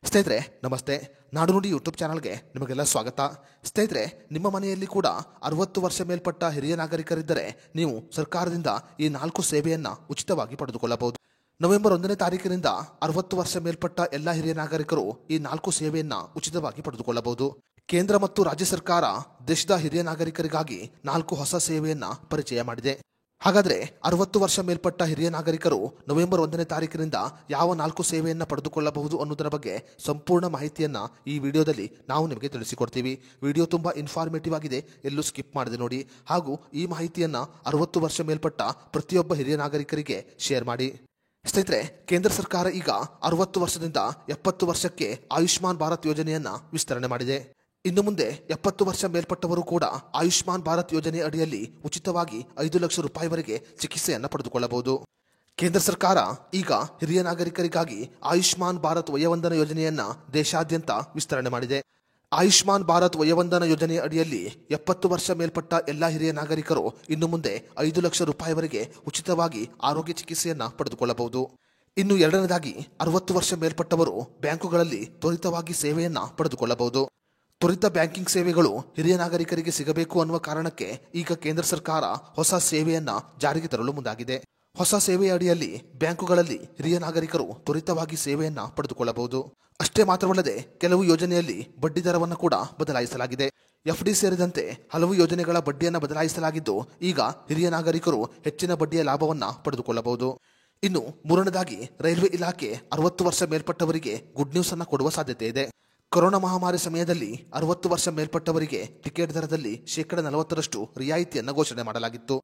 ಸ್ನೇಹಿತರೆ ನಮಸ್ತೆ. ನಾಡು ನುಡಿ ಯೂಟ್ಯೂಬ್ ಚಾನಲ್ಗೆ ನಿಮಗೆಲ್ಲ ಸ್ವಾಗತ. ಸ್ನೇಹಿತರೆ, ನಿಮ್ಮ ಮನೆಯಲ್ಲಿ ಕೂಡ 60 ವರ್ಷ ಮೇಲ್ಪಟ್ಟ ಹಿರಿಯ ನಾಗರಿಕರಿದ್ದರೆ ನೀವು ಸರ್ಕಾರದಿಂದ ಈ 4 ಸೇವೆಯನ್ನು ಉಚಿತವಾಗಿ ಪಡೆದುಕೊಳ್ಳಬಹುದು. ನವೆಂಬರ್ 1ನೇ ತಾರೀಕಿನಿಂದ 60 ವರ್ಷ ಮೇಲ್ಪಟ್ಟ ಎಲ್ಲ ಹಿರಿಯ ನಾಗರಿಕರು ಈ 4 ಸೇವೆಯನ್ನು ಉಚಿತವಾಗಿ ಪಡೆದುಕೊಳ್ಳಬಹುದು. ಕೇಂದ್ರ ಮತ್ತು ರಾಜ್ಯ ಸರ್ಕಾರ ದೇಶದ ಹಿರಿಯ ನಾಗರಿಕರಿಗಾಗಿ 4 ಹೊಸ ಸೇವೆಯನ್ನು ಪರಿಚಯ ಮಾಡಿದೆ. ಹಾಗಾದರೆ 60 ವರ್ಷ ಮೇಲ್ಪಟ್ಟ ಹಿರಿಯ ನಾಗರಿಕರು ನವೆಂಬರ್ 1ನೇ ತಾರೀಕಿನಿಂದ ಯಾವ 4 ಸೇವೆಯನ್ನು ಪಡೆದುಕೊಳ್ಳಬಹುದು ಅನ್ನೋದರ ಬಗ್ಗೆ ಸಂಪೂರ್ಣ ಮಾಹಿತಿಯನ್ನು ಈ ವಿಡಿಯೋದಲ್ಲಿ ನಾವು ನಿಮಗೆ ತಿಳಿಸಿಕೊಡ್ತೀವಿ. ವಿಡಿಯೋ ತುಂಬ ಇನ್ಫಾರ್ಮೇಟಿವ್ ಆಗಿದೆ, ಎಲ್ಲೂ ಸ್ಕಿಪ್ ಮಾಡದೆ ನೋಡಿ. ಹಾಗೂ ಈ ಮಾಹಿತಿಯನ್ನು 60 ವರ್ಷ ಮೇಲ್ಪಟ್ಟ ಪ್ರತಿಯೊಬ್ಬ ಹಿರಿಯ ನಾಗರಿಕರಿಗೆ ಶೇರ್ ಮಾಡಿ. ಸ್ನೇಹಿತರೆ, ಕೇಂದ್ರ ಸರ್ಕಾರ ಈಗ 60 ವರ್ಷದಿಂದ 70 ವರ್ಷಕ್ಕೆ ಆಯುಷ್ಮಾನ್ ಭಾರತ್ ಯೋಜನೆಯನ್ನು ವಿಸ್ತರಣೆ ಮಾಡಿದೆ. ಇನ್ನು ಮುಂದೆ 70 ವರ್ಷ ಮೇಲ್ಪಟ್ಟವರು ಕೂಡ ಆಯುಷ್ಮಾನ್ ಭಾರತ್ ಯೋಜನೆ ಅಡಿಯಲ್ಲಿ ಉಚಿತವಾಗಿ 5 ಲಕ್ಷ ರೂಪಾಯಿವರೆಗೆ ಚಿಕಿತ್ಸೆಯನ್ನು ಪಡೆದುಕೊಳ್ಳಬಹುದು. ಕೇಂದ್ರ ಸರ್ಕಾರ ಈಗ ಹಿರಿಯ ನಾಗರಿಕರಿಗಾಗಿ ಆಯುಷ್ಮಾನ್ ಭಾರತ್ ವಯೋವಂದನ ಯೋಜನೆಯನ್ನ ದೇಶಾದ್ಯಂತ ವಿಸ್ತರಣೆ ಮಾಡಿದೆ. ಆಯುಷ್ಮಾನ್ ಭಾರತ್ ವಯೋವಂದನ ಯೋಜನೆ ಅಡಿಯಲ್ಲಿ 70 ವರ್ಷ ಮೇಲ್ಪಟ್ಟ ಎಲ್ಲ ಹಿರಿಯ ನಾಗರಿಕರು ಇನ್ನು ಮುಂದೆ 5 ಲಕ್ಷ ರೂಪಾಯಿವರೆಗೆ ಉಚಿತವಾಗಿ ಆರೋಗ್ಯ ಚಿಕಿತ್ಸೆಯನ್ನ ಪಡೆದುಕೊಳ್ಳಬಹುದು. ಇನ್ನು ಎರಡನೇದಾಗಿ 60 ವರ್ಷ ಮೇಲ್ಪಟ್ಟವರು ಬ್ಯಾಂಕುಗಳಲ್ಲಿ ತ್ವರಿತವಾಗಿ ಸೇವೆಯನ್ನ ಪಡೆದುಕೊಳ್ಳಬಹುದು. ತ್ವರಿತ ಬ್ಯಾಂಕಿಂಗ್ ಸೇವೆಗಳು ಹಿರಿಯ ನಾಗರಿಕರಿಗೆ ಸಿಗಬೇಕು ಅನ್ನುವ ಕಾರಣಕ್ಕೆ ಈಗ ಕೇಂದ್ರ ಸರ್ಕಾರ ಹೊಸ ಸೇವೆಯನ್ನ ಜಾರಿಗೆ ತರಲು ಮುಂದಾಗಿದೆ. ಹೊಸ ಸೇವೆಯ ಅಡಿಯಲ್ಲಿ ಬ್ಯಾಂಕುಗಳಲ್ಲಿ ಹಿರಿಯ ನಾಗರಿಕರು ತ್ವರಿತವಾಗಿ ಸೇವೆಯನ್ನ ಪಡೆದುಕೊಳ್ಳಬಹುದು. ಅಷ್ಟೇ ಮಾತ್ರವಲ್ಲದೆ ಕೆಲವು ಯೋಜನೆಯಲ್ಲಿ ಬಡ್ಡಿ ದರವನ್ನು ಕೂಡ ಬದಲಾಯಿಸಲಾಗಿದೆ. ಎಫ್ಡಿ ಸೇರಿದಂತೆ ಹಲವು ಯೋಜನೆಗಳ ಬಡ್ಡಿಯನ್ನು ಬದಲಾಯಿಸಲಾಗಿದ್ದು ಈಗ ಹಿರಿಯ ನಾಗರಿಕರು ಹೆಚ್ಚಿನ ಬಡ್ಡಿಯ ಲಾಭವನ್ನ ಪಡೆದುಕೊಳ್ಳಬಹುದು. ಇನ್ನು ಮೂರನೇದಾಗಿ ರೈಲ್ವೆ ಇಲಾಖೆ 60 ವರ್ಷ ಮೇಲ್ಪಟ್ಟವರಿಗೆ ಗುಡ್ ನ್ಯೂಸ್ ಅನ್ನು ಕೊಡುವ ಸಾಧ್ಯತೆ ಇದೆ. ಕೊರೋನಾ ಮಹಾಮಾರಿ ಸಮಯದಲ್ಲಿ 60 ವರ್ಷ ಮೇಲ್ಪಟ್ಟವರಿಗೆ ಟಿಕೆಟ್ ದರದಲ್ಲಿ 40% ರಿಯಾಯಿತಿಯನ್ನು ಘೋಷಣೆ ಮಾಡಲಾಗಿತ್ತು.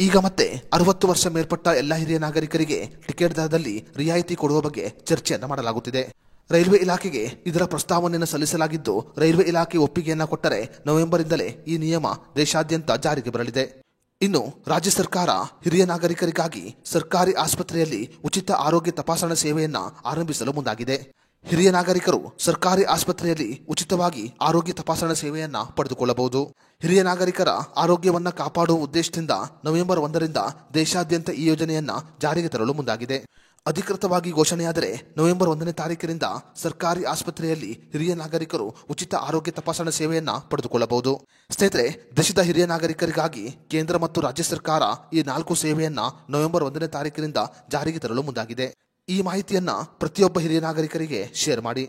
ಈಗ ಮತ್ತೆ 60 ವರ್ಷ ಮೇಲ್ಪಟ್ಟ ಎಲ್ಲ ಹಿರಿಯ ನಾಗರಿಕರಿಗೆ ಟಿಕೆಟ್ ದರದಲ್ಲಿ ರಿಯಾಯಿತಿ ಕೊಡುವ ಬಗ್ಗೆ ಚರ್ಚೆಯನ್ನು ಮಾಡಲಾಗುತ್ತಿದೆ. ರೈಲ್ವೆ ಇಲಾಖೆಗೆ ಇದರ ಪ್ರಸ್ತಾವನೆಯನ್ನು ಸಲ್ಲಿಸಲಾಗಿದ್ದು, ರೈಲ್ವೆ ಇಲಾಖೆ ಒಪ್ಪಿಗೆಯನ್ನ ಕೊಟ್ಟರೆ ನವೆಂಬರಿಂದಲೇ ಈ ನಿಯಮ ದೇಶಾದ್ಯಂತ ಜಾರಿಗೆ ಬರಲಿದೆ. ಇನ್ನು ರಾಜ್ಯ ಸರ್ಕಾರ ಹಿರಿಯ ನಾಗರಿಕರಿಗಾಗಿ ಸರ್ಕಾರಿ ಆಸ್ಪತ್ರೆಯಲ್ಲಿ ಉಚಿತ ಆರೋಗ್ಯ ತಪಾಸಣಾ ಸೇವೆಯನ್ನ ಆರಂಭಿಸಲು ಮುಂದಾಗಿದೆ. ಹಿರಿಯ ನಾಗರಿಕರು ಸರ್ಕಾರಿ ಆಸ್ಪತ್ರೆಯಲ್ಲಿ ಉಚಿತವಾಗಿ ಆರೋಗ್ಯ ತಪಾಸಣಾ ಸೇವೆಯನ್ನ ಪಡೆದುಕೊಳ್ಳಬಹುದು. ಹಿರಿಯ ನಾಗರಿಕರ ಆರೋಗ್ಯವನ್ನ ಕಾಪಾಡುವ ಉದ್ದೇಶದಿಂದ ನವೆಂಬರ್ 1ರಿಂದ ದೇಶಾದ್ಯಂತ ಈ ಯೋಜನೆಯನ್ನ ಜಾರಿಗೆ ತರಲು ಮುಂದಾಗಿದೆ. ಅಧಿಕೃತವಾಗಿ ಘೋಷಣೆಯಾದರೆ ನವೆಂಬರ್ 1ನೇ ತಾರೀಕಿನಿಂದ ಸರ್ಕಾರಿ ಆಸ್ಪತ್ರೆಯಲ್ಲಿ ಹಿರಿಯ ನಾಗರಿಕರು ಉಚಿತ ಆರೋಗ್ಯ ತಪಾಸಣಾ ಸೇವೆಯನ್ನ ಪಡೆದುಕೊಳ್ಳಬಹುದು. ಸ್ನೇಹಿತರೆ, ದೇಶದ ಹಿರಿಯ ನಾಗರಿಕರಿಗಾಗಿ ಕೇಂದ್ರ ಮತ್ತು ರಾಜ್ಯ ಸರ್ಕಾರ ಈ 4 ಸೇವೆಯನ್ನ ನವೆಂಬರ್ 1ನೇ ತಾರೀಕಿನಿಂದ ಜಾರಿಗೆ ತರಲು ಮುಂದಾಗಿದೆ. ಈ ಮಾಹಿತಿಯನ್ನ ಪ್ರತಿಯೊಬ್ಬ ಹಿರಿಯ ನಾಗರಿಕರಿಗೆ ಶೇರ್ ಮಾಡಿ.